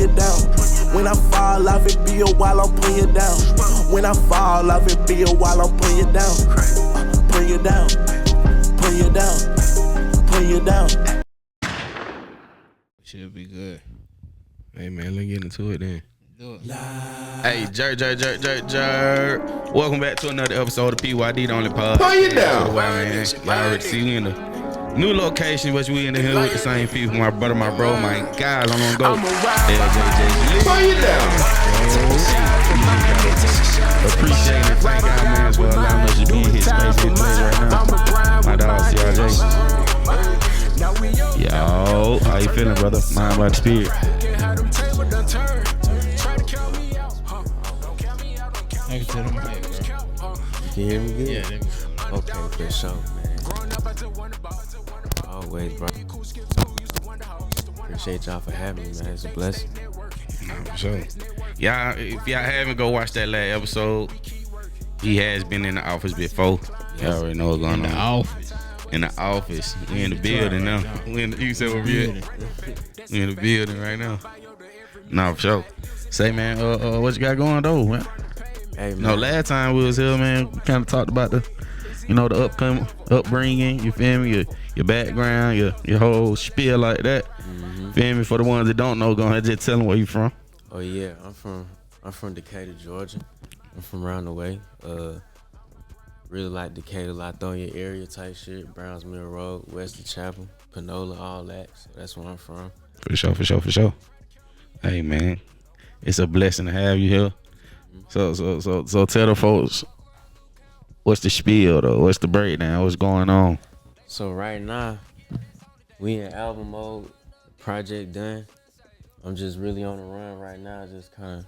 you down. When I fall off, it be a while I'm putting you down. When I fall off, it be a while I'm putting you down. Put you down, put you down, put you down. Should be good. Hey man, let's get into it then. Do it. Hey, jerk. Welcome back to another episode of PYD, the only pod. Puttinyadown. Man, y'all already see we in the new location, but we in the hood with the same people. My brother, my bro, my guys. I'm gonna go. Puttinyadown. Appreciate it. Thank God, man, for allowing us to be in his space and place right now. My dog, C.R Jay. Yo, how you feeling, brother? Mind, body, spirit. I can tell them hey, bro. You can hear me good? Yeah, they can. Okay, for sure, man. Always, bro. Appreciate y'all for having me, man. It's a blessing. Nah, for sure. Y'all, if y'all haven't, go watch that last episode. He has been in the office before. Y'all already know what's going on. In the office. We in the building now. You said we're in the building right now. Nah, for sure. Say, man, what you got going though, man? Hey, man. No, last time we was here, man, we kind of talked about the upbringing, you feel me? Your background, your whole spiel like that. Mm-hmm. Feel me? For the ones that don't know, go ahead and just tell them where you from. Oh yeah, I'm from Decatur, Georgia. I'm from around the way. Really like Decatur, Lithonia area type shit. Browns Mill Road, Wesley Chapel, Panola, all that. So that's where I'm from. For sure. Hey man, it's a blessing to have you here. So tell the folks, what's the spiel though? What's the breakdown? What's going on? So right now, we in album mode, project done. I'm just really on the run right now, just kind of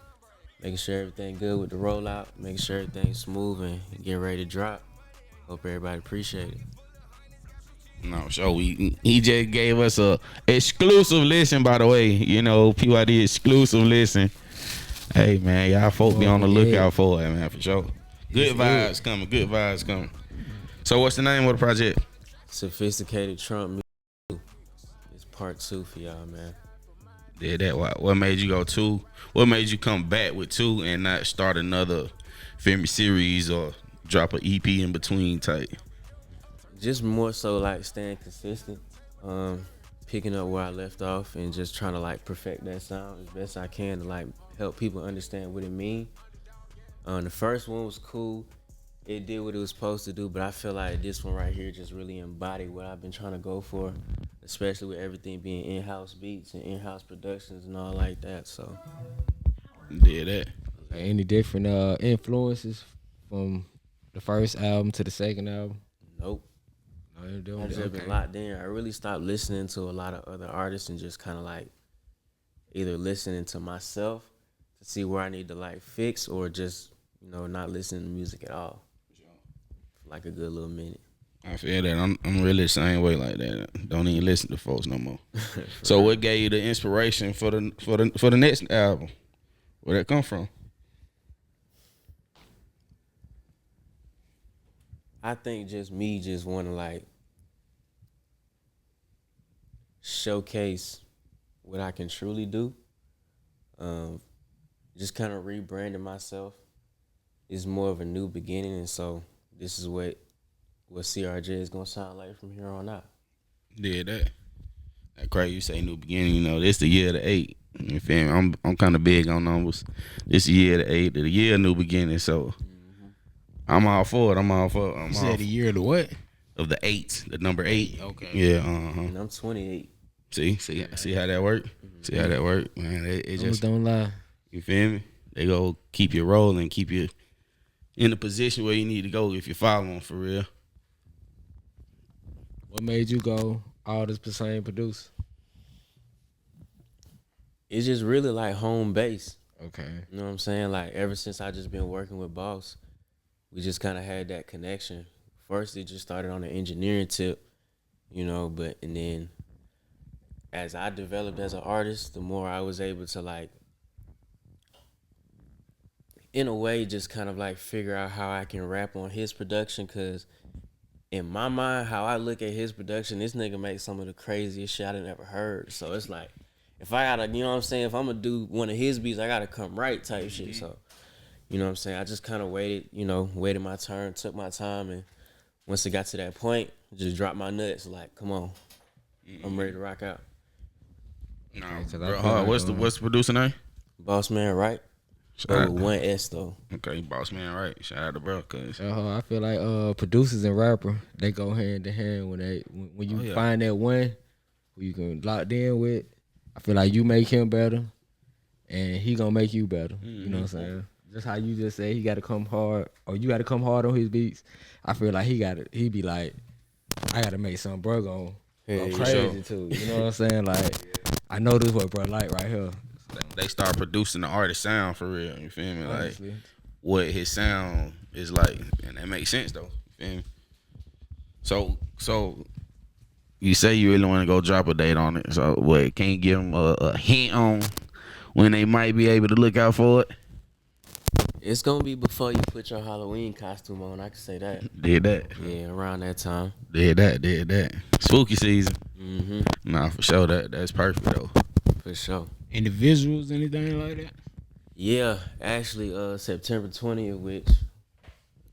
making sure everything good with the rollout, making sure everything's smooth and getting ready to drop. Hope everybody appreciate it. No, sure. He just gave us a exclusive listen, by the way. You know, PYD exclusive listen. Hey man, y'all folk be on the lookout for it, man, for sure. Good vibes coming. So what's the name of the project? Sophisticated Trump Music. It's part 2 for y'all, man. Yeah, that what made you go 2? What made you come back with 2 and not start another film series or drop an EP in between type? Just more so like staying consistent, picking up where I left off and just trying to like perfect that sound as best I can to like help people understand what it means. The first one was cool. It did what it was supposed to do, but I feel like this one right here just really embodied what I've been trying to go for, especially with everything being in-house beats and in-house productions and all like that. So Did that. Any different influences from the first album to the second album? nope. No, they I've just been locked in. I really stopped listening to a lot of other artists and just kind of like either listening to myself to see where I need to like fix or just, you know, not listening to music at all. For like a good little minute. I feel that. I'm really the same way like that. Don't even listen to folks no more. So what gave you the inspiration for the next album? Where'd that come from? I think just me just want to like showcase what I can truly do. Just kind of rebranding myself. It's more of a new beginning, and so this is what C.R Jay is gonna sound like from here on out. Yeah, that crazy. You say new beginning. You know, this the year of the 8. You feel me? I'm kind of big on numbers. This the year of the 8, the year of new beginning. So I'm all for it. You said the year of the what? Of the 8, the number 8. Okay. Yeah. And I'm 28. See how that work? See how that work, man? It just don't lie. You feel me? They go keep you rolling, keep you in the position where you need to go if you follow them for real. What made you go all this same produce? It's just really like home base. Okay. You know what I'm saying? Like ever since I just been working with Boss, we just kind of had that connection. First, it just started on the engineering tip, you know, and then as I developed as an artist, the more I was able to like, in a way, just kind of like figure out how I can rap on his production. Cause in my mind, how I look at his production, this nigga makes some of the craziest shit I done ever heard. So it's like, if I gotta, you know what I'm saying, if I'm gonna do one of his beats, I gotta come right type shit. So, you know what I'm saying, I just kind of waited my turn, took my time, and once it got to that point, just dropped my nuts. Like, come on, I'm ready to rock out. Nah, real hard. What's the producer name? Boss Man, right? But with one S though. Okay, Boss Man, right? Shout out to bro, cause I feel like producers and rapper, they go hand in hand when you find that one who you can lock in with. I feel like you make him better, and he gonna make you better. You know what I'm saying? Just how you just say he got to come hard, or you got to come hard on his beats. I feel like he be like, I got to make something bro go crazy too. You know what I'm saying? Like, I know this what bro like right here. they start producing the artist sound for real. You feel me? Honestly. Like what his sound is like, and that makes sense though. You feel me? So you say you really want to go drop a date on it. So what? Can you give them a hint on when they might be able to look out for it? It's gonna be before you put your Halloween costume on. I can say that. Did that? Yeah, around that time. Did that? Spooky season. Mm-hmm. Nah, for sure. That's perfect though. For sure. Any visuals, anything like that? Yeah, actually, September 20th, which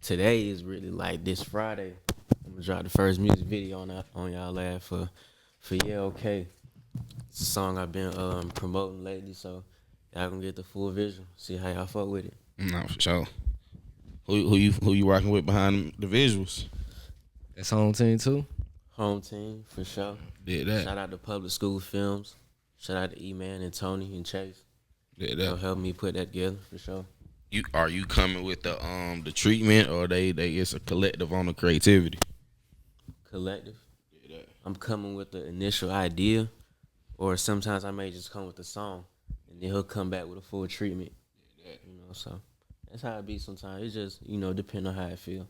today is really like this Friday. I'm gonna drop the first music video on y'all lab for Yeah Okay. It's a song I've been promoting lately, so y'all gonna get the full visual. See how y'all fuck with it. Nah, for sure. Who you rocking with behind the visuals? That's home team too. Home team for sure. Did that? Shout out to Public School Films. Shout out to E-Man and Tony and Chase. Did They'll that? help me put that together for sure. Are you coming with the treatment, or they it's a collective on the creativity? Collective. Did that? I'm coming with the initial idea, or sometimes I may just come with the song, and then he'll come back with a full treatment. You know, so that's how it be sometimes. It just, depend on how I feel.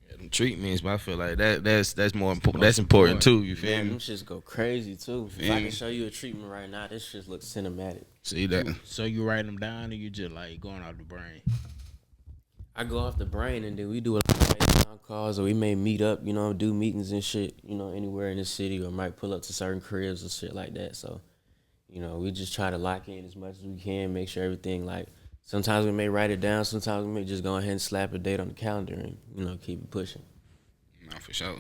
Yeah, them treatments, but I feel like that's more important. That's important too. You feel Man, me? them shits go crazy too. If I can show you a treatment right now, this shit looks cinematic. See that? So you write them down, or you just like going off the brain? I go off the brain, and then we do a lot of FaceTime calls, or we may meet up, do meetings and shit, anywhere in the city, or might pull up to certain cribs or shit like that. So, we just try to lock in as much as we can, make sure everything, like, sometimes we may write it down, sometimes we may just go ahead and slap a date on the calendar and, keep it pushing. No, for sure.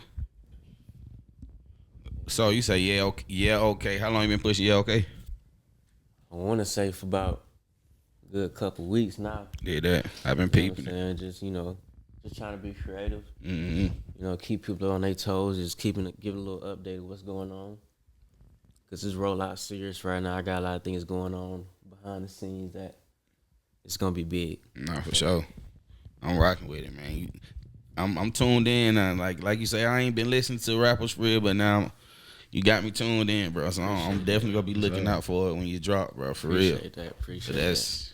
So you say yeah okay. How long you been pushing yeah okay? I want to say for about a good couple weeks now. Did that? I've been peeping it. Just, just trying to be creative. Mm-hmm. Keep people on their toes, just giving a little update of what's going on. Cause this rollout serious right now. I got a lot of things going on behind the scenes that it's gonna be big. No, for sure. I'm rocking with it, man. I'm tuned in. Like you say, I ain't been listening to rappers for real, but now you got me tuned in, bro. So I'm definitely gonna be looking out for it when you drop, bro. For real. Appreciate that's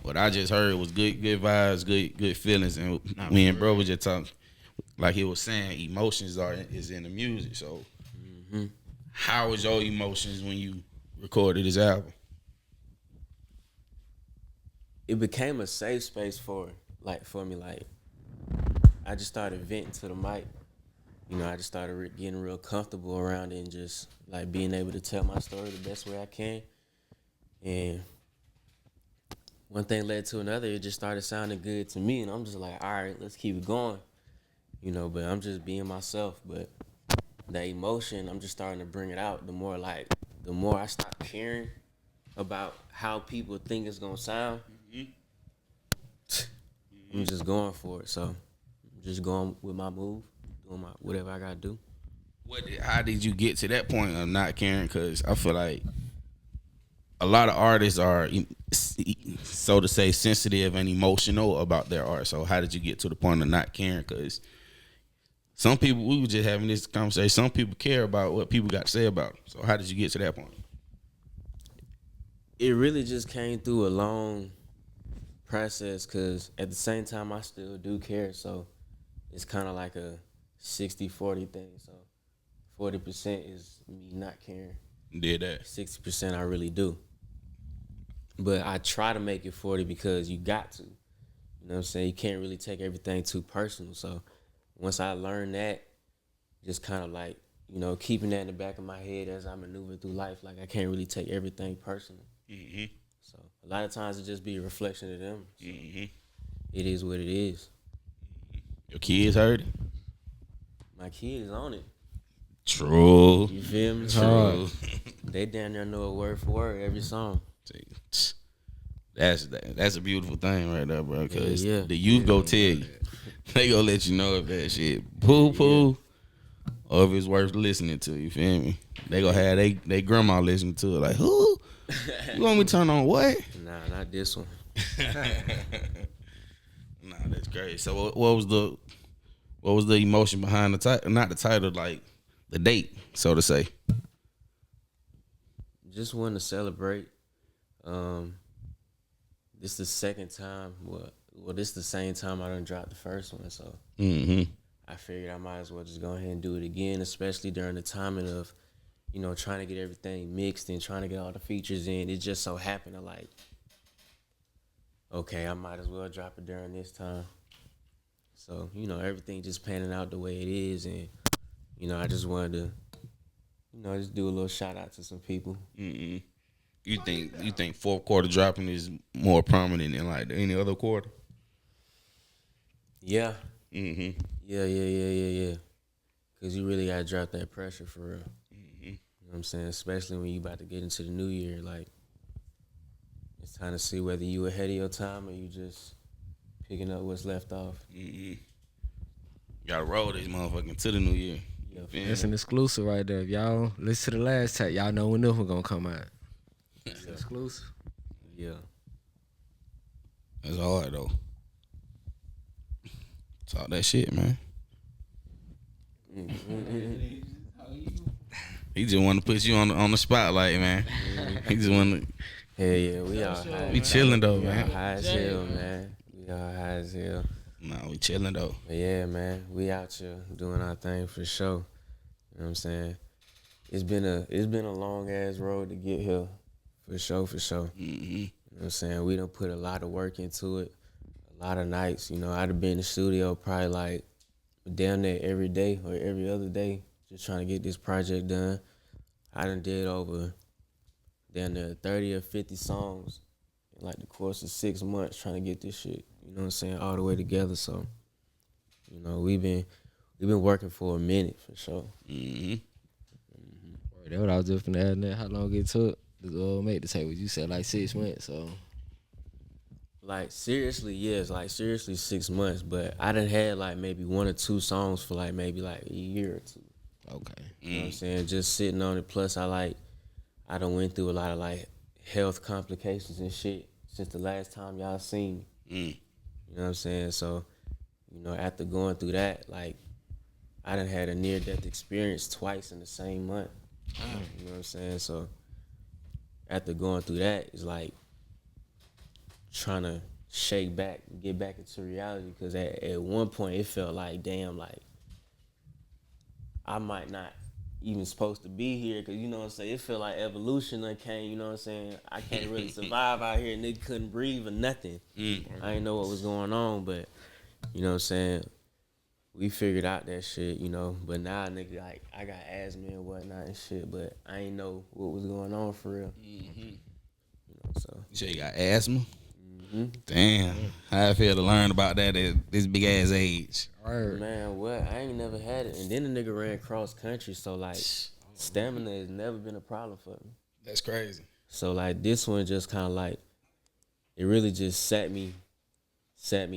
what I just heard was good vibes, good feelings, and me and bro was just talking, like he was saying, emotions is in the music. So, how was your emotions when you recorded this album? It became a safe space for me. Like, I just started venting to the mic. I just started getting real comfortable around it and just like being able to tell my story the best way I can. And one thing led to another. It just started sounding good to me, and I'm just like, all right, let's keep it going. But I'm just being myself. But the emotion, I'm just starting to bring it out. The more I stop caring about how people think it's gonna sound, I'm just going for it. So I'm just going with my move, doing whatever I gotta do. How did you get to that point of not caring? Because I feel like a lot of artists are, so to say, sensitive and emotional about their art. So how did you get to the point of not caring? Because some people, we were just having this conversation, some people care about what people got to say about them. So how did you get to that point? It really just came through a long process, because at the same time, I still do care. So it's kind of like a 60-40 thing. So 40% is me not caring. Did that. 60% I really do. But I try to make it 40 because you got to. You know what I'm saying? You can't really take everything too personal. So once I learned that, just kind of like you know, keeping that in the back of my head as I maneuver through life. Like I can't really take everything personal. Mm-hmm. So a lot of times it just be a reflection of them. So Mm-hmm. it is what it is. Your kids heard it? My kid is on it. True. You feel me? True. They damn near know it word for word every song. That's a beautiful thing right there, bro. Because Yeah. the youth go tell you. They gonna let you know if that shit poo-poo or if it's worth listening to. You feel me? They gonna have they grandma listening to it like, who? You want me to turn on what? Nah, not this one. Nah, that's great. So what was the emotion behind the title? Not the title, like the date, so to say. Just wanted to celebrate. This the second time. Well, this the same time I done dropped the first one, so I figured I might as well just go ahead and do it again, especially during the timing of, you know, trying to get everything mixed and trying to get all the features in. It just so happened to like, okay, I might as well drop it during this time. So, you know, everything just panning out the way it is, and, you know, I just wanted to, you know, just do a little shout out to some people. Mm-mm. You think fourth quarter dropping is more prominent than like any other quarter? Yeah. Mm-hmm. Yeah. Because you really got to drop that pressure for real. Mm-hmm. You know what I'm saying? Especially when you about to get into the new year. Like, it's time to see whether you ahead of your time or you just picking up what's left off. Mm-hmm. You gotta roll this motherfucking to the new year. Yeah, That's an exclusive right there. If y'all listen to the last tape, y'all know when this one gonna come out. It's exclusive. Yeah. That's hard though. Talk that shit, man. He just want to put you on the spotlight, man. He just want to. Hell yeah, we all high. We chilling though, We all man. high as hell, man. We all high as hell. Nah, we chilling though. But yeah, man, we out here doing our thing for sure. You know what I'm saying? It's been a long ass road to get here, for sure. Mm-hmm. You know what I'm saying? We done put a lot of work into it, a lot of nights. You know, I'd have been in the studio probably like down there every day or every other day, just trying to get this project done. I done did over down there 30 or 50 songs in like the course of 6 months trying to get this shit, you know what I'm saying, all the way together. So, you know, we've been working for a minute for sure. Mm-hmm. That's what I was just finna add. How long it took to make the tape? You said like 6 months, so. Like seriously, yes, like seriously 6 months. But I done had like maybe 1 or 2 songs for like maybe like a year or 2. Okay. You know what I'm saying? Just sitting on it. Plus I done went through a lot of like health complications and shit since the last time y'all seen me. You know what I'm saying? So, you know, after going through that, like I done had a near death experience twice in the same month. You know what I'm saying? So after going through that, it's like trying to shake back, get back into reality. Because at one point it felt like, damn, like I might not even supposed to be here. Because, you know what I'm saying, it felt like evolution done came, you know what I'm saying? I can't really survive out here. Nigga couldn't breathe or nothing. I didn't know what was going on, but, you know what I'm saying, we figured out that shit, you know. But now, nigga, like, I got asthma and whatnot and shit, but I ain't know what was going on for real. You know, so. You say you got asthma? Mm-hmm. Damn. How I feel to learn about that at this big ass age. Man, what? I ain't never had it. And then the nigga ran cross country, so like stamina has never been a problem for me. That's crazy. So like this one just kind of like, it really just set me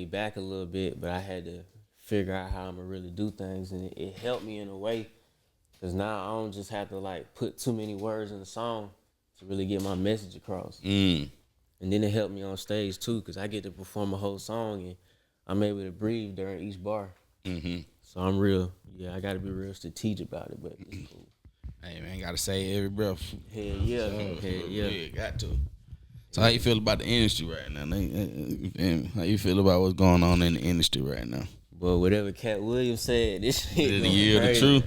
back a little bit, but I had to figure out how I'm gonna really do things, and it helped me in a way, because now I don't just have to like put too many words in the song to really get my message across. And then it helped me on stage too, because I get to perform a whole song and I'm able to breathe during each bar. So I'm real, I gotta be real strategic about it, but it's cool. Hey man, gotta say every breath. Hell yeah, hell yeah. Got to. So how you feel about the industry right now? How you feel about what's going on in the industry right now? But whatever Cat Williams said, this shit The going year of the crazy.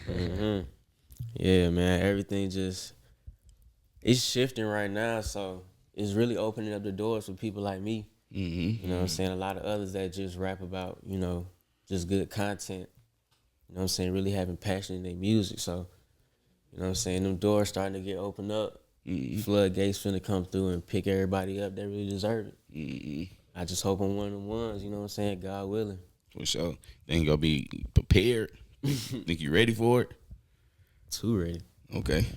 truth. Yeah, man, everything it's shifting right now, so it's really opening up the doors for people like me. You know what I'm saying? A lot of others that just rap about, you know, just good content. you know what I'm saying, really having passion in their music. So, you know what I'm saying, them doors starting to get opened up. Floodgates finna come through and pick everybody up that really deserve it. I just hope I'm one of them ones, you know what I'm saying, God willing. For sure. Then you gonna be prepared. Think you ready for it? Too ready. Okay. You know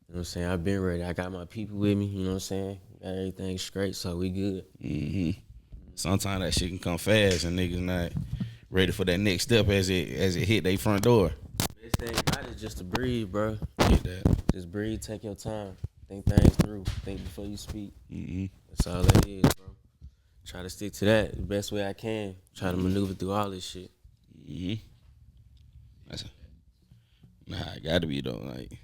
what I'm saying? I've been ready. I got my people with me, you know what I'm saying? Got everything straight, so we good. Sometimes that shit can come fast and niggas not ready for that next step as it hit their front door. Best thing about it is just to breathe, bro. Get that. Just breathe, take your time. Think things through. Think before you speak. That's all that is, bro. Try to stick to that the best way I can. Try to maneuver through all this shit. I gotta be though. Like,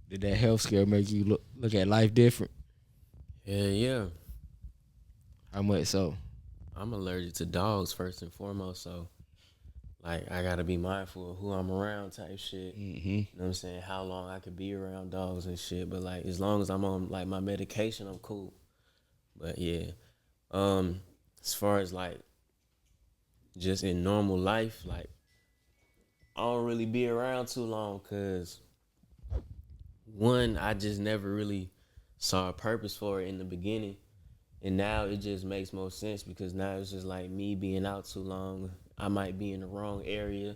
Did that health scare make you look at life different? Yeah. How much so? I'm allergic to dogs first and foremost, so like I gotta be mindful of who I'm around type shit. You know what I'm saying? How long I could be around dogs and shit. But like as long as I'm on like my medication, I'm cool. But yeah. As far as like just in normal life, like I don't really be around too long because one, I just never really saw a purpose for it in the beginning. And now it just makes more sense because now it's just like me being out too long. I might be in the wrong area.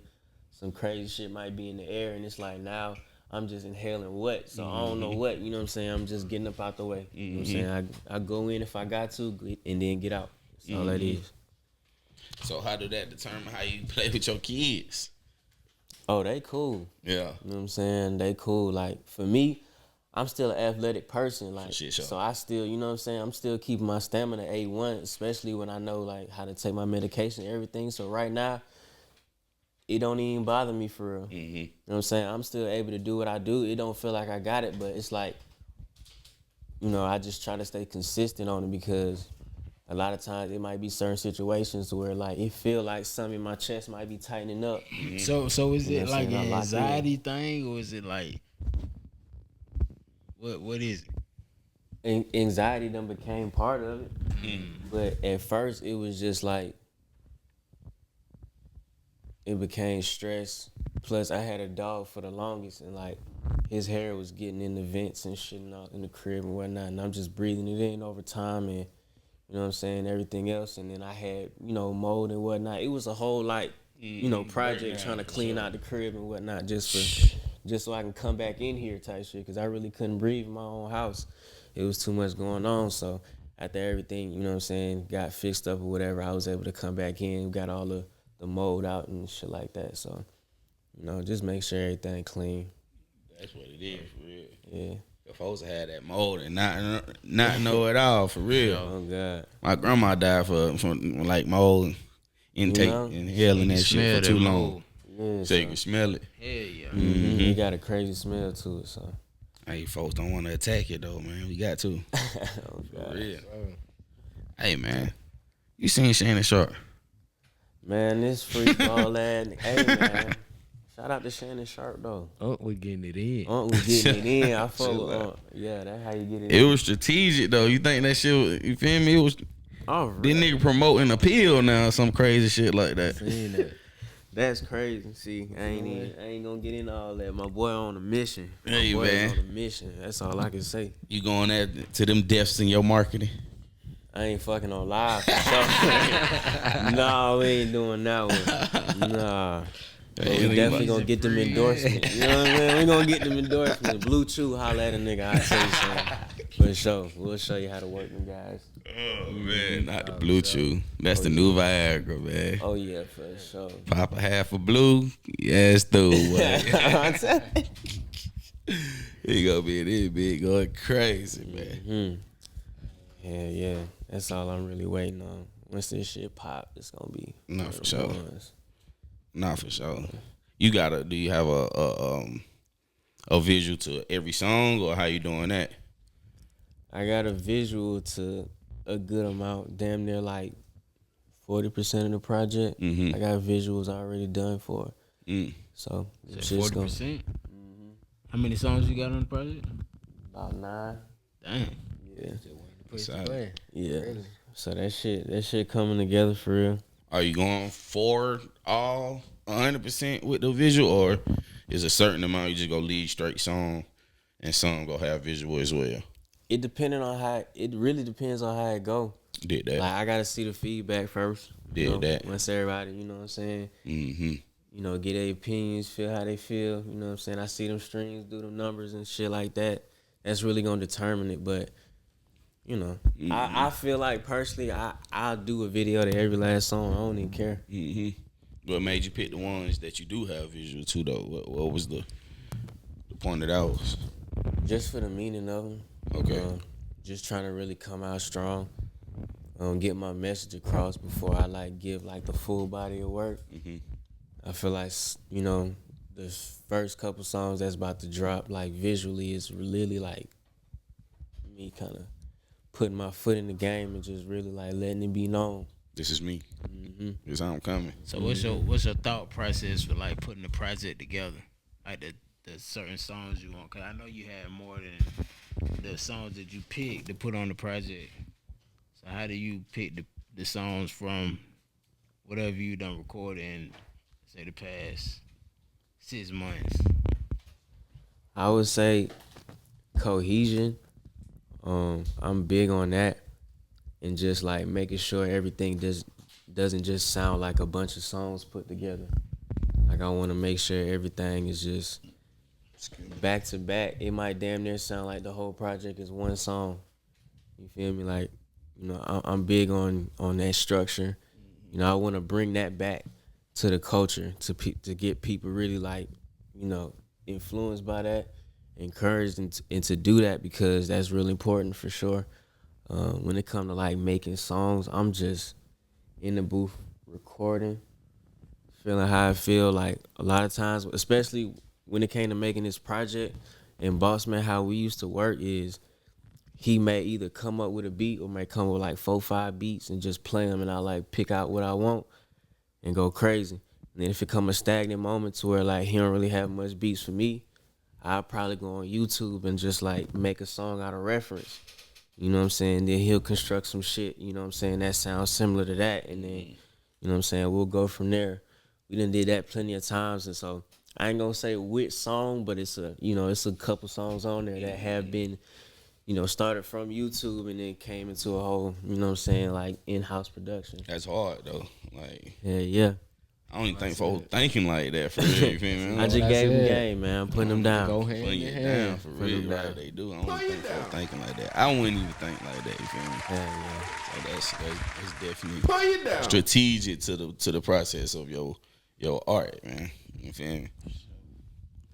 Some crazy shit might be in the air. And it's like now I'm just inhaling what. So I don't know what. You know what I'm saying? I'm just getting up out the way. You know what I'm saying? I go in if I got to and then get out. That's all that is. so how do that determine how you play with your kids? Oh, they cool. Yeah. You know what I'm saying? They cool. Like for me, I'm still an athletic person, like Shit, sure. so I still, you know what I'm saying, I'm still keeping my stamina A1, especially when I know like how to take my medication and everything. So right now, it don't even bother me for real. You know what I'm saying? I'm still able to do what I do. It don't feel like I got it, but it's like, you know, I just try to stay consistent on it because a lot of times it might be certain situations where like it feel like something in my chest might be tightening up. So is You know it what I'm like saying? an I lock in. anxiety thing or is it like what is it? Anxiety done became part of it. But at first it was just like it became stress. Plus I had a dog for the longest and like his hair was getting in the vents and shit and all in the crib and whatnot. And I'm just breathing it in over time and you know what I'm saying, everything else. And then I had, you know, mold and whatnot. It was a whole like, you know, project trying to clean out the crib and whatnot just so I can come back in here type shit because I really couldn't breathe in my own house. It was too much going on. So after everything, you know what I'm saying, got fixed up or whatever, I was able to come back in, got all the mold out and shit like that. So, you know, just make sure everything clean. That's what it is, for real. Yeah. If folks had that mold and not know it all, for real. Oh, God. My grandma died from like mold intake, You know? inhaling that shit for too long. Yeah, So you can smell it. Hell yeah. It got a crazy smell to it, so. Hey, folks don't want to attack it though, man. We got to. Oh, God. For real. Hey, man. You seen Shannon Sharp? Man, this freak all that. Hey, man. Shout out to Shannon Sharp, though. We getting it in. Was getting it in. I fuck with yeah, that's how you get it It in. was strategic though. You think that shit was, you feel me? It was Oh, this nigga promoting a pill now, some crazy shit like that. Seen that. That's crazy. See, I ain't gonna get into all that. My boy on a mission. Hey, My boy man. is on a mission. That's all I can say. You going to them deaths in your marketing? I ain't fucking on live for sure. Nah, we ain't doing that one. Nah. But we definitely gonna get them endorsements. You know what I mean? We gonna get them endorsements. Blue Chew, holla at a nigga. I tell you something. For sure. We'll show you how to work them guys. Oh man, not the blue chew. That's the new Viagra, man. Oh yeah, for sure. Pop a half of blue, yes, dude. He gonna be in this big going crazy, man. Yeah. That's all I'm really waiting on. Once this shit pop, it's gonna be. Nah, one for of sure. the ones. Nah, for sure. Do you have a visual to every song, or how you doing that? I got a visual to a good amount, damn near like 40% of the project. I got visuals already done for it. So it's just 40%. How many songs you got on the project? about 9. Damn. Yeah. Yeah. So that shit coming together for real. Are you going for all? 100% with the visual, or is a certain amount you just go lead straight song and some go have visual as well? It really depends on how it go. Did that. Like I gotta see the feedback first. Did that. Once everybody, you know what I'm saying? Mm-hmm. You know, get their opinions, feel how they feel. You know what I'm saying? I see them streams, do them numbers and shit like that. That's really gonna determine it. But, you know, I feel like personally, I'll do a video to every last song. I don't even care. Mm-hmm. What made you pick the ones that you do have visual too, though? What was the point of that was? Just for the meaning of them. Okay. Just trying to really come out strong. Get my message across before I like give like the full body of work. Mm-hmm. I feel like, you know, the first couple songs that's about to drop, like visually, is really like me kind of putting my foot in the game and just really like letting it be known. This is me. This is how I'm coming. So what's your thought process for like putting the project together? Like the certain songs you want? Cause I know you had more than the songs that you picked to put on the project. So how do you pick the songs from whatever you done recorded in, say, the past 6 months? I would say cohesion. I'm big on that, and just like making sure everything doesn't just sound like a bunch of songs put together. Like I want to make sure everything is just back to back. It might damn near sound like the whole project is one song. You feel me? Like, you know, I'm big on that structure. You know, I want to bring that back to the culture to get people really like, you know, influenced by that, encouraged and to do that, because that's really important for sure. When it comes to like making songs, I'm just in the booth recording, feeling how I feel. Like a lot of times, especially when it came to making this project and Boss Man, how we used to work is he may either come up with a beat or may come with like 4-5 beats and just play them, and I like pick out what I want and go crazy. And then if it come a stagnant moment to where like he don't really have much beats for me, I'll probably go on YouTube and just like make a song out of reference. You know what I'm saying? Then he'll construct some shit, you know what I'm saying, that sounds similar to that. And then, you know what I'm saying, we'll go from there. We done did that plenty of times. And so I ain't gonna say which song, but it's a couple songs on there that have been, you know, started from YouTube and then came into a whole, you know what I'm saying, like in-house production. That's hard though. Like, Yeah. I don't even think folks thinking like that for real. You feel me? I just gave them game, man. I'm putting them down. Go hand Putting in it hand. down for real. Right, they do. I don't even think folks thinking like that. I wouldn't even think like that. You feel me? Yeah. So that's definitely strategic to the process of your art, man. You feel me?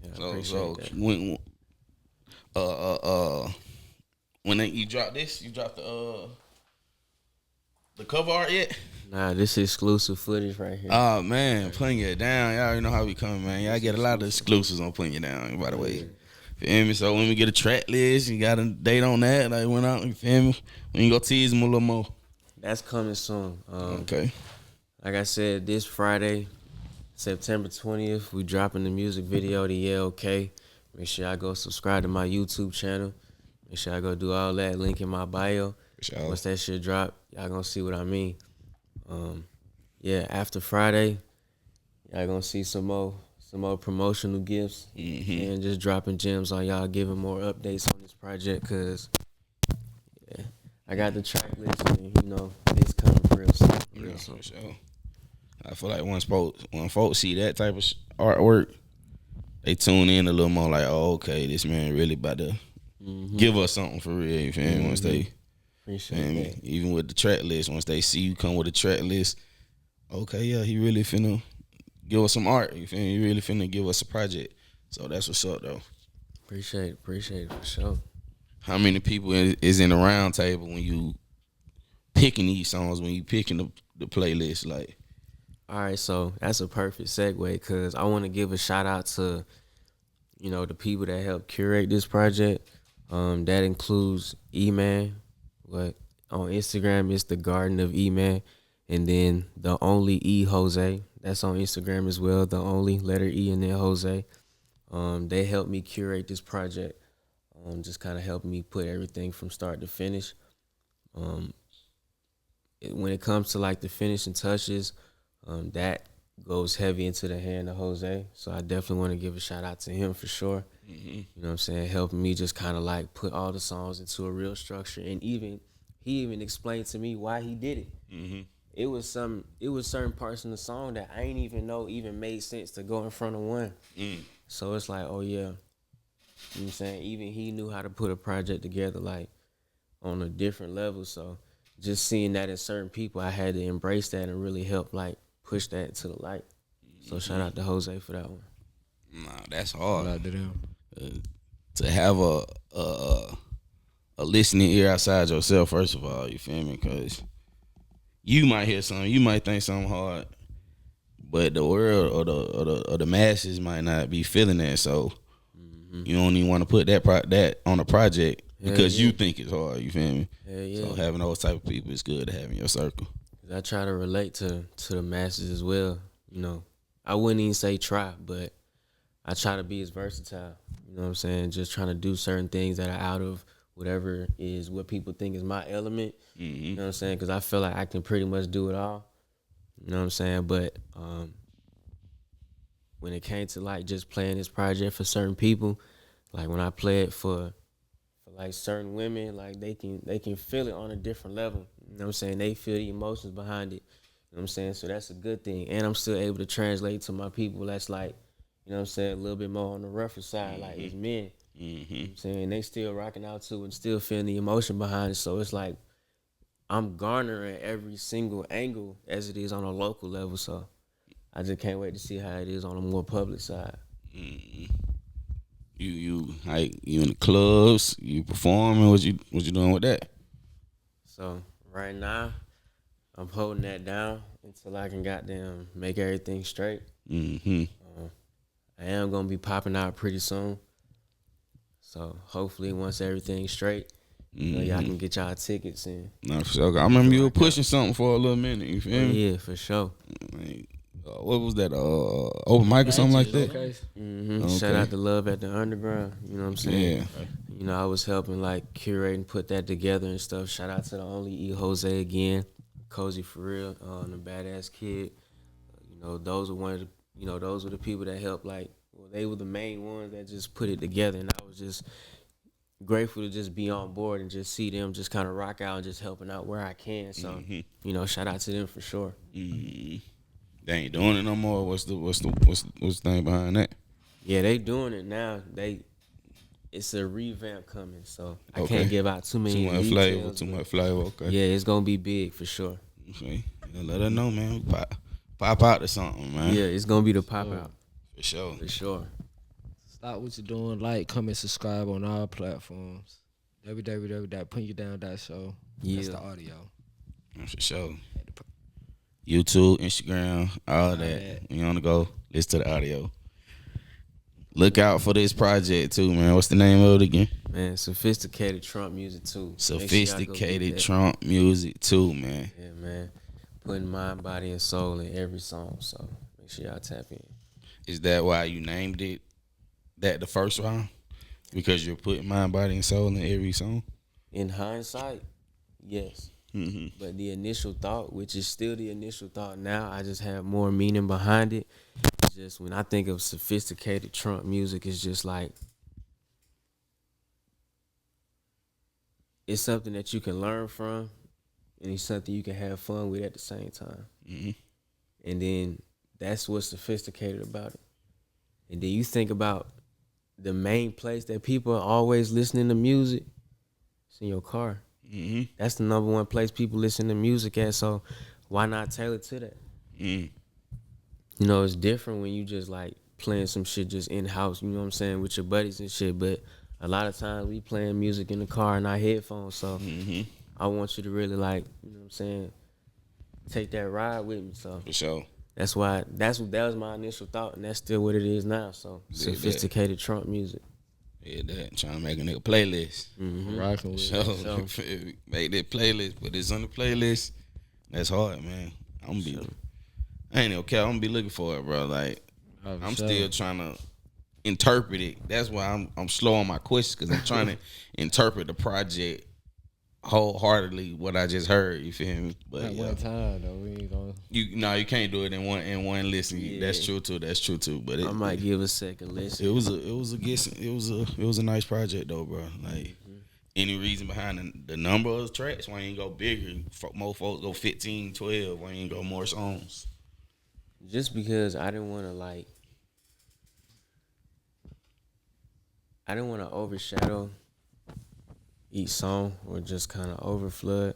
Yeah, So that. when you drop this, you drop the cover art yet? Nah, this is exclusive footage right here. Oh man, Puttinyadown. Y'all already know how we coming, man. Y'all get a lot of exclusives on Puttinyadown, by the way. Feel me? So when we get a track list, you got a date on that. Like went out, you feel me? We can go tease them a little more. That's coming soon. Okay. Like I said, this Friday, September 20th, we dropping the music video to Yeah Okay. Make sure y'all go subscribe to my YouTube channel. Make sure y'all go do all that. Link in my bio. Sure. Once that shit drop, y'all gonna see what I mean. After Friday, y'all gonna see some more promotional gifts and just dropping gems on y'all, giving more updates on this project, cause I got the track list and you know it's coming real soon. For sure. I feel like when folks see that type of artwork, they tune in a little more. Like, oh, okay, this man really about to give us something for real. You feel me? Once they appreciate that. Even with the track list, once they see you come with a track list, okay, yeah, he really finna give us some art. You feel me? He really finna give us a project. So that's what's up, though. Appreciate it for sure. How many people is in the round table when you picking these songs, when you picking the playlist? Like, all right, so that's a perfect segue, because I want to give a shout out to, you know, the people that helped curate this project. That includes E-Man. But on Instagram, it's the Garden of E-Man. And then the only E Jose. That's on Instagram as well. The only letter E and then Jose. They helped me curate this project. Just kind of helped me put everything from start to finish. When it comes to like the finishing touches, that goes heavy into the hand of Jose. So I definitely want to give a shout out to him for sure. Mm-hmm. You know what I'm saying? Helping me just kind of like put all the songs into a real structure. And he even explained to me why he did it. Mm-hmm. It was certain parts in the song that I ain't even know even made sense to go in front of one. So it's like, oh yeah. You know what I'm saying? Even he knew how to put a project together like on a different level. So just seeing that in certain people, I had to embrace that and really help like push that to the light. So shout out to Jose for that one. Nah, that's hard. Shout out to them. To have a listening ear outside yourself, first of all, you feel me? Because you might hear something, you might think something hard, but the world or the masses might not be feeling that. So you don't even want to put that on a project because you think it's hard. You feel me? So having those type of people is good to have in your circle. I try to relate to the masses as well. You know, I wouldn't even say try, but I try to be as versatile. You know what I'm saying? Just trying to do certain things that are out of whatever is what people think is my element. You know what I'm saying? Because I feel like I can pretty much do it all. You know what I'm saying? But when it came to like just playing this project for certain people, like when I play it for like certain women, like they can feel it on a different level. You know what I'm saying? They feel the emotions behind it. You know what I'm saying? So that's a good thing. And I'm still able to translate to my people that's like, you know what I'm saying, a little bit more on the rougher side, like it's men. You know what I'm saying? They still rocking out too and still feeling the emotion behind it. So it's like I'm garnering every single angle as it is on a local level. So I just can't wait to see how it is on a more public side. You in the clubs, you performing, what you doing with that? So right now, I'm holding that down until I can goddamn make everything straight. I am gonna be popping out pretty soon. So hopefully once everything's straight, you know, y'all can get y'all tickets in. Nah, for sure. I remember you were pushing something for a little minute. You feel me? Yeah, for sure. What was that? Open mic or something like that? Okay. Shout out to Love at the Underground. You know what I'm saying? Yeah. You know, I was helping like curate and put that together and stuff. Shout out to the only E Jose again, Cozy for real, the badass kid. You know, those were the people that helped. Like, well, they were the main ones that just put it together, and I was just grateful to just be on board and just see them just kind of rock out and just helping out where I can. So, you know, shout out to them for sure. They ain't doing it no more. What's the thing behind that? Yeah, they doing it now. It's a revamp coming, so I can't give out too many details. Too much flavor. Okay. Yeah, it's gonna be big for sure. Okay. Let her know, man. Pop out or something, man. Yeah, it's gonna be the pop out. For sure. For sure. Stop what you're doing. Like, comment, subscribe on all platforms. www.puttinyadown.show. Yeah. That's the audio. For sure. YouTube, Instagram, all that. You want to go listen to the audio. Look out for this project too, man. What's the name of it again? Man, Sophisticated Trump Music too. Sophisticated Trump Music too, man. Yeah, man. Putting mind, body, and soul in every song. So make sure y'all tap in. Is that why you named it that the first round? Because you're putting mind, body, and soul in every song? In hindsight, yes. But the initial thought, which is still the initial thought now, I just have more meaning behind it. It's just when I think of sophisticated Trump music, it's just like it's something that you can learn from, and it's something you can have fun with at the same time. And then that's what's sophisticated about it. And then you think about the main place that people are always listening to music. It's in your car. That's the number one place people listen to music at, so why not tailor to that? You know, it's different when you just like playing some shit just in-house, you know what I'm saying, with your buddies and shit, but a lot of times we playing music in the car and our headphones, so I want you to really like, you know what I'm saying, take that ride with me, so. For sure. That was my initial thought, and that's still what it is now, so sophisticated Trump music. Yeah, that trying to make a nigga playlist. Rocking with it. So make that playlist, but it's on the playlist. That's hard, man. I ain't okay. I'm gonna be looking for it, bro. Like I'm still trying to interpret it. That's why I'm slow on my questions because I'm trying to interpret the project wholeheartedly what I just heard. You feel me? But At one time though, we ain't gonna. You can't do it in one listen. Yeah. That's true too. But I might give a second listen. it was a nice project though, bro. Like any reason behind the number of tracks? Why ain't go bigger? More folks go 15, 12. Why ain't go more songs? Just because I didn't want to overshadow each song or just kind of overflood.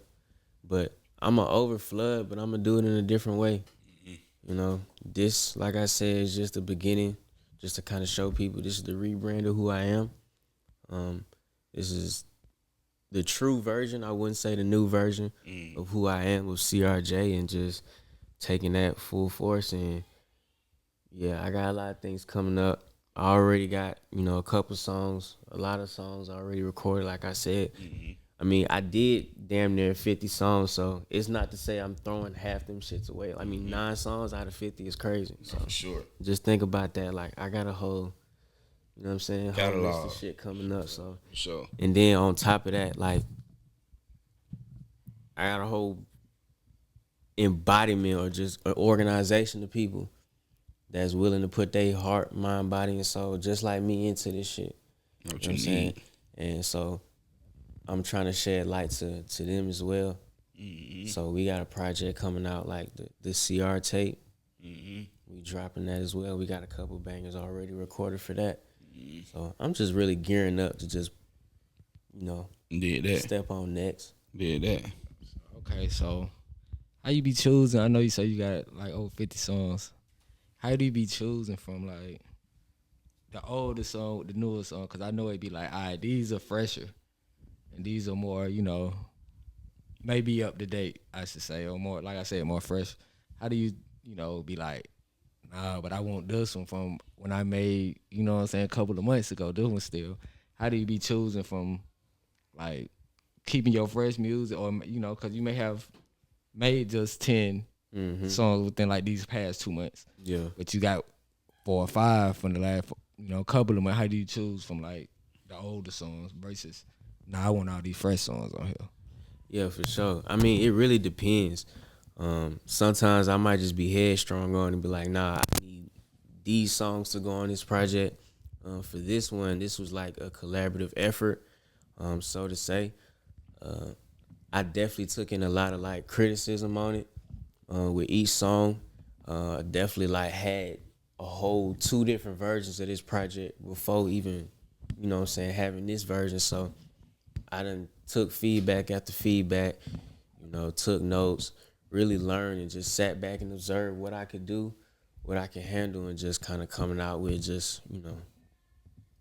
But I'm going to overflood, but I'm going to do it in a different way. You know, this, like I said, is just the beginning, just to kind of show people this is the rebrand of who I am. This is the true version. I wouldn't say the new version of who I am with C.R Jay, and just taking that full force. And yeah, I got a lot of things coming up. I already got, a couple songs, a lot of songs already recorded, like I said. I mean, I did damn near 50 songs, so it's not to say I'm throwing half them shits away. I mean, 9 songs out of 50 is crazy. So For sure. just think about that. Like, I got a whole, you know what I'm saying, whole Catalog. list of shit coming up. So For sure. And then on top of that, like, I got a whole embodiment or just an organization of people that's willing to put their heart, mind, body, and soul, just like me, into this shit. What You know what I'm saying? And so I'm trying to shed light to them as well. So we got a project coming out, like the CR tape. We dropping that as well. We got a couple bangers already recorded for that. So I'm just really gearing up to just, Did that. step on next. Did that. Okay, so how you be choosing? I know you say you got like over 50 songs. How do you be choosing from like the older song, the newer song? Because I know it'd be like, all right, these are fresher, and these are more, maybe up to date, I should say, or more, like I said, more fresh. How do you, be like, nah, but I want this one from when I made, a couple of months ago, this one still. How do you be choosing from, like, keeping your fresh music, or, because you may have made just 10 songs within, like, these past 2 months. Yeah. But you got 4 or 5 from the last, couple of months. How do you choose from, like, the older songs versus, I want all these fresh songs on here? Yeah, for sure. I mean, it really depends. Sometimes I might just be headstrong on and be like, nah, I need these songs to go on this project. For this one, this was like a collaborative effort, so to say. I definitely took in a lot of like criticism on it with each song. Definitely like had a whole 2 different versions of this project before even, having this version. So I done took feedback after feedback, took notes, really learned, and just sat back and observed what I could do, what I can handle, and just kind of coming out with just,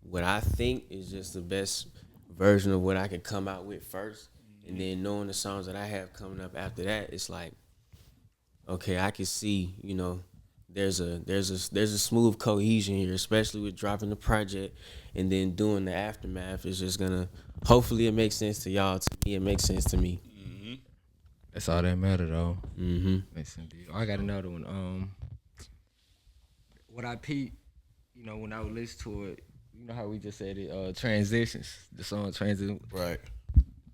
what I think is just the best version of what I could come out with first. And then knowing the songs that I have coming up after that, it's like, okay, I can see, there's a smooth cohesion here, especially with dropping the project and then doing the aftermath. It's just gonna, hopefully it makes sense to y'all. To me, it makes sense to me. That's all that matter though. Mm-hmm. I got another one. What I peeped, when I would listen to it, how we just said it, transitions, the song transition. Right.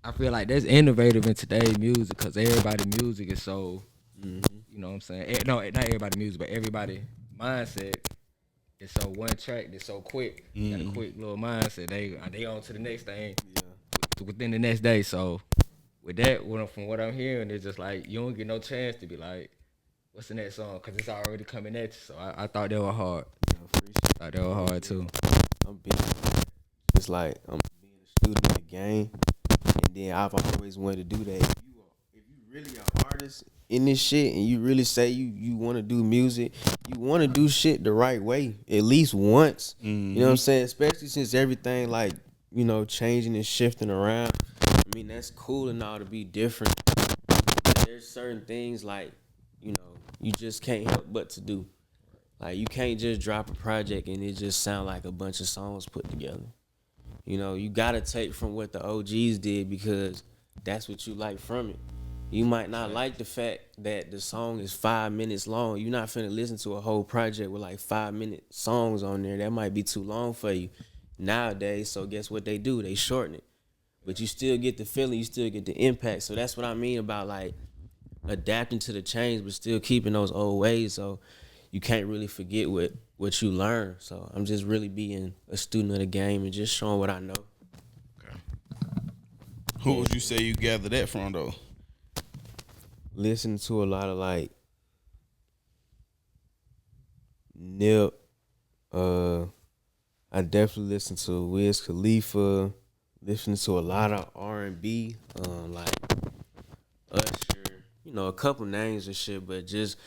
I feel like that's innovative in today's music because everybody's music is so, you know what I'm saying? No, not everybody's music, but everybody's mindset is so one track, it's so quick. Got a quick little mindset. They on to the next thing within the next day. So with that, from what I'm hearing, it's just like you don't get no chance to be like, what's the next song? Because it's already coming at you. So I thought they were hard. I thought they were hard too. I'm just like I'm being a student in the game, and then I've always wanted to do that. If you really an artist in this shit, and you really say you want to do music, you want to do shit the right way at least once. You know what I'm saying? Especially since everything like changing and shifting around. I mean, that's cool and all to be different. There's certain things like you just can't help but to do. Like, you can't just drop a project and it just sound like a bunch of songs put together. You gotta take from what the OGs did because that's what you like from it. You might not like the fact that the song is 5 minutes long. You're not finna listen to a whole project with like 5-minute songs on there. That might be too long for you nowadays. So guess what they do? They shorten it. but you still get the feeling, you still get the impact. So that's what I mean about like adapting to the change, but still keeping those old ways. So you can't really forget what you learn. So I'm just really being a student of the game and just showing what I know. Okay. Who would you say you gathered that from though? Listening to a lot of like Nip. I definitely listen to Wiz Khalifa. Listening to a lot of R&B, like Usher. You know, a couple names and shit, but just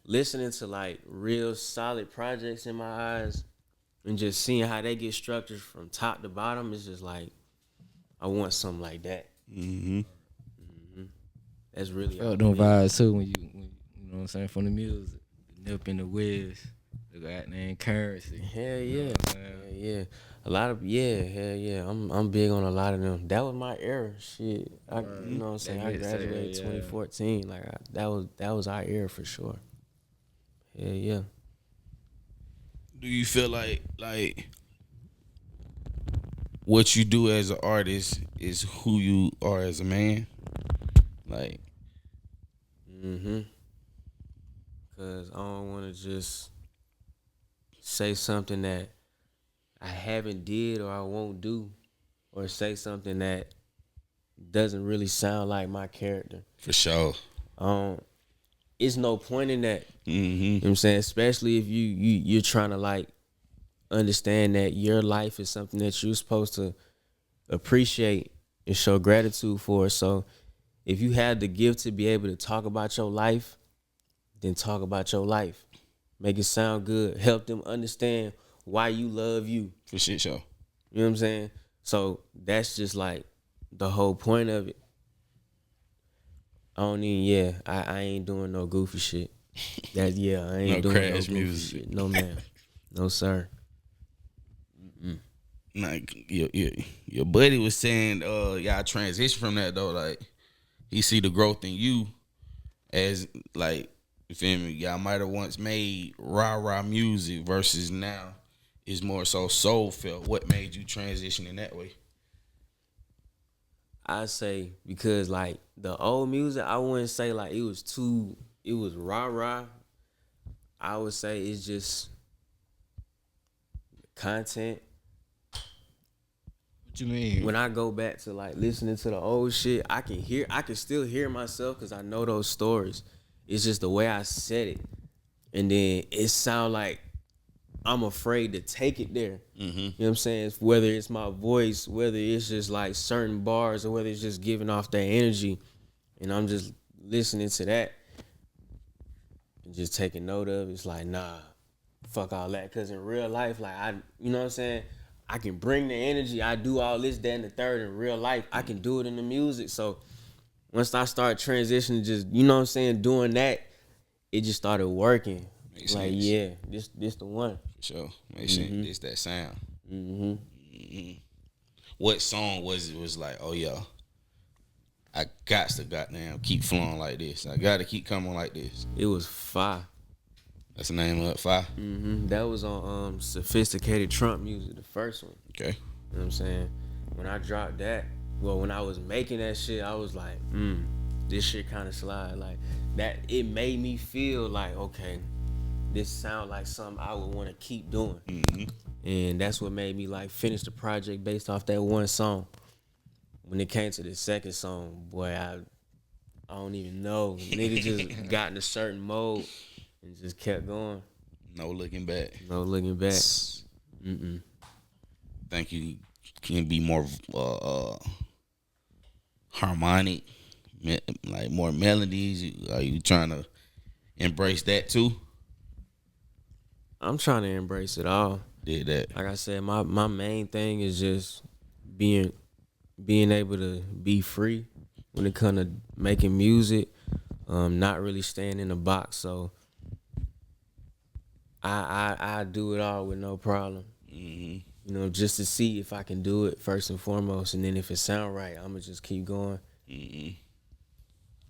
listening to like real solid projects in my eyes and just seeing how they get structured from top to bottom is just like, I want something like that. That's really felt them vibes too when you know what I'm saying, from the music. The Nip and the Wiz, the goddamn Currency. Hell yeah. Hell yeah. A lot of hell yeah. I'm big on a lot of them. That was my era. Shit. You know what I'm saying? I graduated 2014. Like that was our era for sure. Hell yeah. Do you feel like what you do as an artist is who you are as a man? Like, Cause I don't want to just say something that I haven't did or I won't do, or say something that doesn't really sound like my character. for sure. It's no point in that. Mm-hmm. You know what I'm saying? Especially if you're trying to like understand that your life is something that you're supposed to appreciate and show gratitude for. So if you had the gift to be able to talk about your life, then talk about your life. Make it sound good. Help them understand why you love you. For shit show. You know what I'm saying? So that's just like the whole point of it. I ain't doing no goofy shit. I ain't doing no goofy music. shit. No ma'am. No sir. Like your buddy was saying, y'all transition from that though. Like he see the growth in you as like, you feel me? Y'all might have once made rah music versus now is more so soul felt. What made you transition in that way? I say because like the old music, I wouldn't say like it was rah. I would say it's just content. What you mean? When I go back to like listening to the old shit, I can still hear myself because I know those stories. It's just the way I said it, and then it sound like I'm afraid to take it there. Mm-hmm. You know what I'm saying? Whether it's my voice, whether it's just like certain bars, or whether it's just giving off that energy, and I'm just listening to that and just taking note of it. It's like, nah, fuck all that. Cause in real life, like you know what I'm saying? I can bring the energy. I do all this, that, and the third in real life. I can do it in the music. So once I start transitioning, just, you know what I'm saying, doing that, it just started working. Makes like, sense. yeah, this the one. For sure. Makes sense. It's that sound. What song was like, oh yeah, I got to goddamn keep flowing like this. I got to keep coming like this. It was fire. That's the name of it, Fire. That was on Sophisticated Trump Music, the first one. Okay. You know what I'm saying? When I dropped that, when I was making that shit, I was like, this shit kind of slide. Like, that, it made me feel like, okay, this sound like something I would want to keep doing. And that's what made me like finish the project based off that one song. When it came to the second song, boy, I don't even know. Nigga just got in a certain mode and just kept going. No looking back. No looking back. Think you can be more harmonic, like more melodies? Are you trying to embrace that too? I'm trying to embrace it all. Did that. Like I said, my main thing is just being able to be free when it comes to making music, not really staying in a box. So I do it all with no problem. You know, just to see if I can do it first and foremost, and then if it sound right, I'ma just keep going.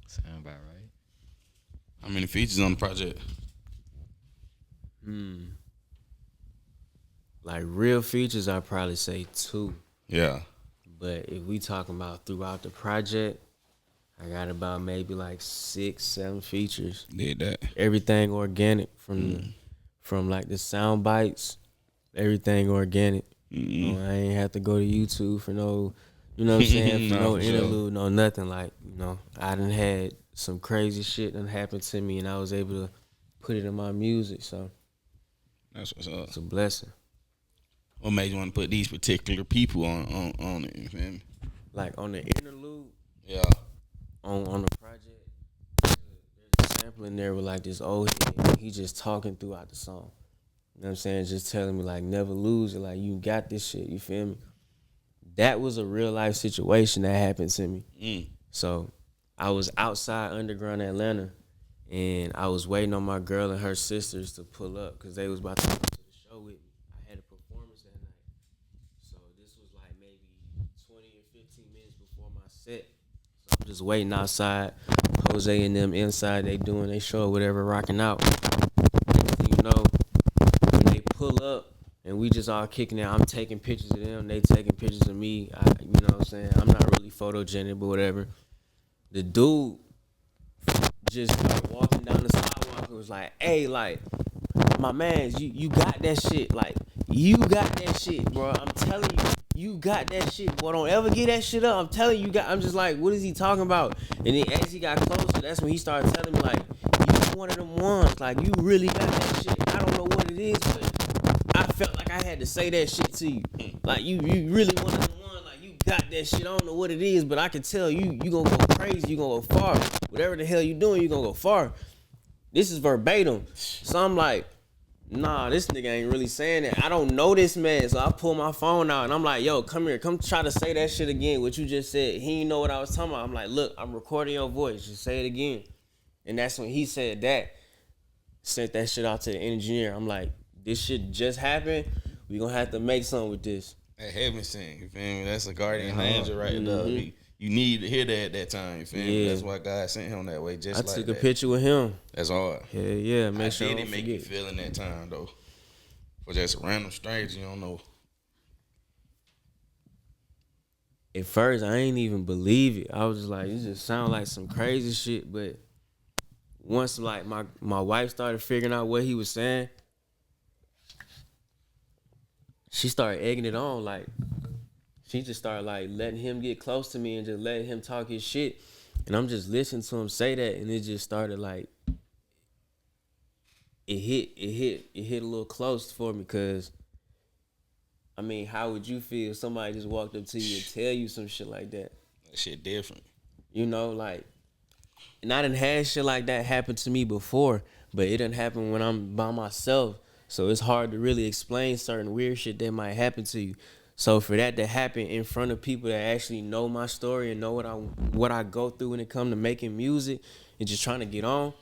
Sound about right. How many features on the project? Like real features, I'd probably say 2. Yeah. But if we talking about throughout the project, I got about maybe like 6, 7 features. Did that. Everything organic from like the sound bites, everything organic. You know, I ain't have to go to YouTube for no, you know what I'm saying, for no interlude, no nothing. Like, you know, I done had some crazy shit done happened to me and I was able to put it in my music, so that's what's up. It's a blessing. What made you want to put these particular people on it? You feel me? Like on the interlude, yeah, on the project, there's a sample in there with like this old head. He just talking throughout the song. You know what I'm saying? Just telling me like never lose it. Like you got this shit. You feel me? That was a real life situation that happened to me. So I was outside Underground Atlanta, and I was waiting on my girl and her sisters to pull up because they was about to come to the show with me. I had a performance that night. So this was like maybe 20 or 15 minutes before my set. So I'm just waiting outside. Jose and them inside, they doing their show, whatever, rocking out. Next thing you know, when they pull up and we just all kicking it, I'm taking pictures of them, they taking pictures of me. You know what I'm saying? I'm not really photogenic, but whatever. The dude just started walking down the sidewalk and was like, hey, like, my mans, you got that shit. Like, you got that shit, bro. I'm telling you, you got that shit. Boy, don't ever get that shit up. I'm telling you, I'm just like, what is he talking about? And then as he got closer, that's when he started telling me, like, you one of them ones. Like, you really got that shit. I don't know what it is, but I felt like I had to say that shit to you. Like, you really one of them ones. Like, you got that shit. I don't know what it is, but I can tell you gonna go crazy. You gonna go far. Whatever the hell you doing, you gonna go far. This is verbatim. So I'm like, nah, this nigga ain't really saying that. I don't know this man. So I pull my phone out and I'm like, yo, come here. Come try to say that shit again. What you just said. He didn't know what I was talking about. I'm like, look, I'm recording your voice. Just say it again. And that's when he said that. Sent that shit out to the engineer. I'm like, this shit just happened. We gonna have to make something with this. That heaven sent, you feel me? That's a guardian angel right there. You need to hear that at that time, you feel me? That's why God sent him that way, just like that. I took a picture with him. That's hard. Yeah, make sure I didn't make you feel in that time, though. For just a random stranger, you don't know. At first, I ain't even believe it. I was just like, it just sound like some crazy shit. But once, like, my wife started figuring out what he was saying, she started egging it on. Like, she just started, like, letting him get close to me and just letting him talk his shit. And I'm just listening to him say that, and it just started, like, it hit a little close for me because, I mean, how would you feel if somebody just walked up to you and tell you some shit like that? That shit different. You know, like, and I done had shit like that happen to me before, but it done happen when I'm by myself. So it's hard to really explain certain weird shit that might happen to you. So for that to happen in front of people that actually know my story and know what I go through when it comes to making music and just trying to get on,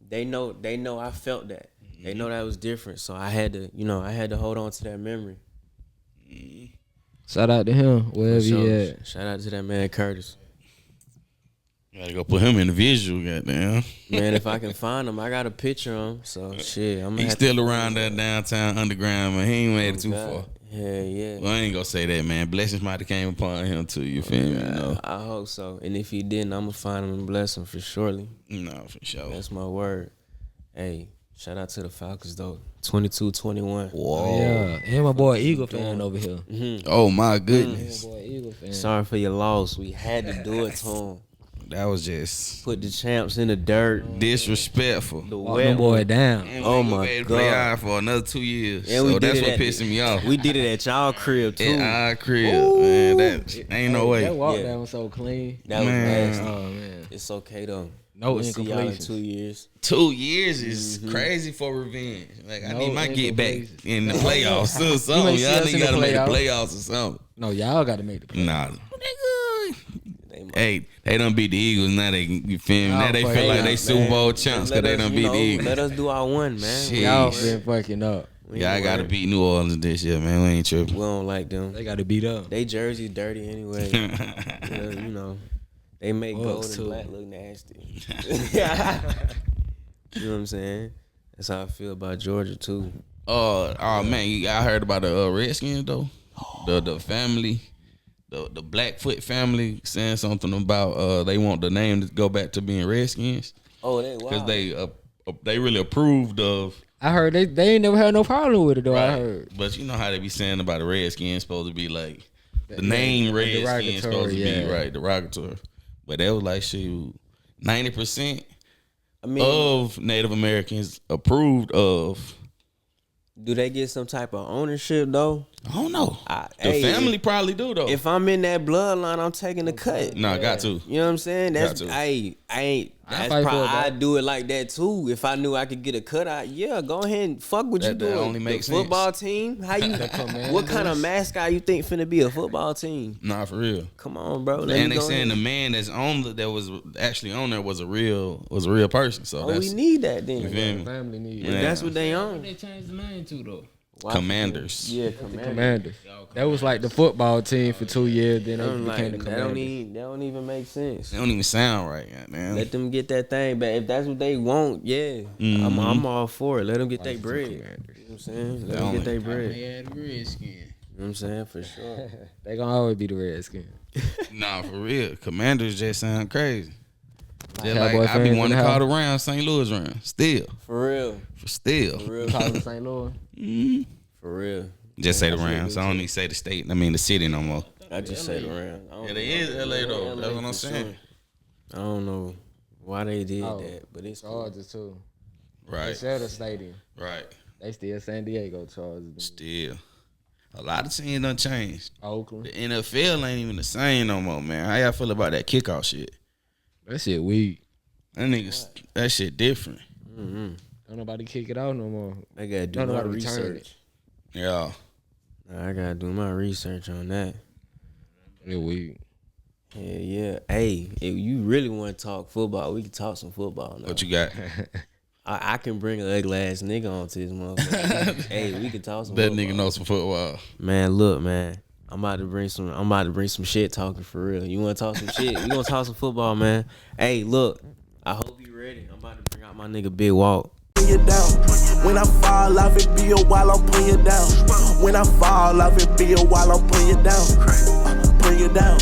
they know I felt that. They know that was different. So I had to hold on to that memory. Shout out to him, wherever he at. Shout out to that man Curtis. You gotta go put him in the visual, goddamn. Man, if I can find him, I got a picture of him. So shit, I'm gonna He's still around that downtown underground, man. He ain't made it too far. Yeah. Well, I ain't gonna say that, man. Blessings might have came upon him too. You feel me? You know? I hope so. And if he didn't, I'm gonna find him and bless him for surely. No, for sure. That's my word. Hey, shout out to the Falcons though. 22-21. Whoa. Yeah, and my boy Eagle fan over here. Mm-hmm. Oh my goodness. My boy Eagle fan. Sorry for your loss. We had to do it to him. That was just Put the champs in the dirt. disrespectful. The Walk wet them boy down. And Oh we my made to play God. out for another 2 years. And so we did that's it what at- pissing me off. We did it at y'all crib too. At our crib, man. That ain't no way. That walk Yeah. down was so clean. That was Man. nasty. Oh man. It's okay though. No We'll see y'all in incompletions. 2 years. 2 years is crazy for revenge. Like I No need my get back incompletions. in the playoffs or something. may see Y'all us niggas in the gotta make the playoffs. playoffs or something. No, y'all got to make the play. Nah. They might- Hey, they done beat the Eagles. Now they, you feel me? Now they fuck feel like yeah, they Super Bowl champs because they done beat the Eagles. Let us do our one, man. Shit. Y'all Jeez. been fucking up. We Y'all ain't gotta worried. beat New Orleans this year, man. We ain't tripping. We don't like them. They got to beat up. They jersey dirty anyway. Yeah, you know, they make gold Bucks, and too. black look nasty. You know what I'm saying? That's how I feel about Georgia too. Oh man, I heard about the Redskins though. The family the Blackfoot family saying something about they want the name to go back to being Redskins. Oh, they because wild. they really approved of. I heard they ain't never had no problem with it though. Right. I heard, but you know how they be saying about the Redskins supposed to be like the name Redskins supposed to be right, derogatory. But they was like, shoot, 90% of Native Americans approved of. Do they get some type of ownership though? I don't know. The family probably do though. If I'm in that bloodline, I'm taking the cut. No, I got to. You know what I'm saying? That's I'd do it like that too. If I knew I could get a cut out, go ahead and fuck what you doing. That only makes sense. Football team? How you? What kind of mascot you think finna be a football team? Nah, for real. Come on, bro. And they saying the man that's that was actually on there was a real person. So we need that then. You feel me? family need. Yeah. That's what they own. What they changed the name to though? Commanders. Yeah, Commanders. That was like the football team for 2 years. Then they became the Commanders. That don't even make sense. They don't even sound right, goddamn. Let them get that thing back. If that's what they want, I'm all for it. Let them get their bread. You know what I'm saying? Let them get their bread. They had the Redskins. You know what I'm saying? For sure. They gonna always be the Redskins. Nah, for real. Commanders just sound crazy. They're Cowboy like, I be fans wanting in to the call the house. Rams St. Louis Rams. Still. For real. Still. For real. Calling St. Louis. For real. Just say the Rams. I don't even say the state. I mean the city no more. I just say the Rams. Yeah, they is LA though. That's what I'm saying. I don't know why they did that, but it's cool. Chargers too. They Right. sell the stadium. Right. They still San Diego Chargers. Still. A lot of teams done changed. Oakland. The NFL ain't even the same no more, man. How y'all feel about that kickoff shit? That shit weak. That shit different. Don't nobody kick it out no more. I gotta do Don't my nobody return research. Yeah. I gotta do my research on that. It weak. Yeah. Hey, if you really want to talk football, we can talk some football now. What you got? I can bring an ugly ass nigga onto this motherfucker. Hey, we can talk some That football. nigga knows some football. Man, look, man. I'm about to bring some shit talking for real. You wanna talk some shit? We gonna talk some football, man. Hey, look. I hope you ready. I'm about to bring out my nigga Big Walt. You down. When I fall off, it be a while I'm putting you down. When I fall off, it be a while I'm putting you down. Putting you down.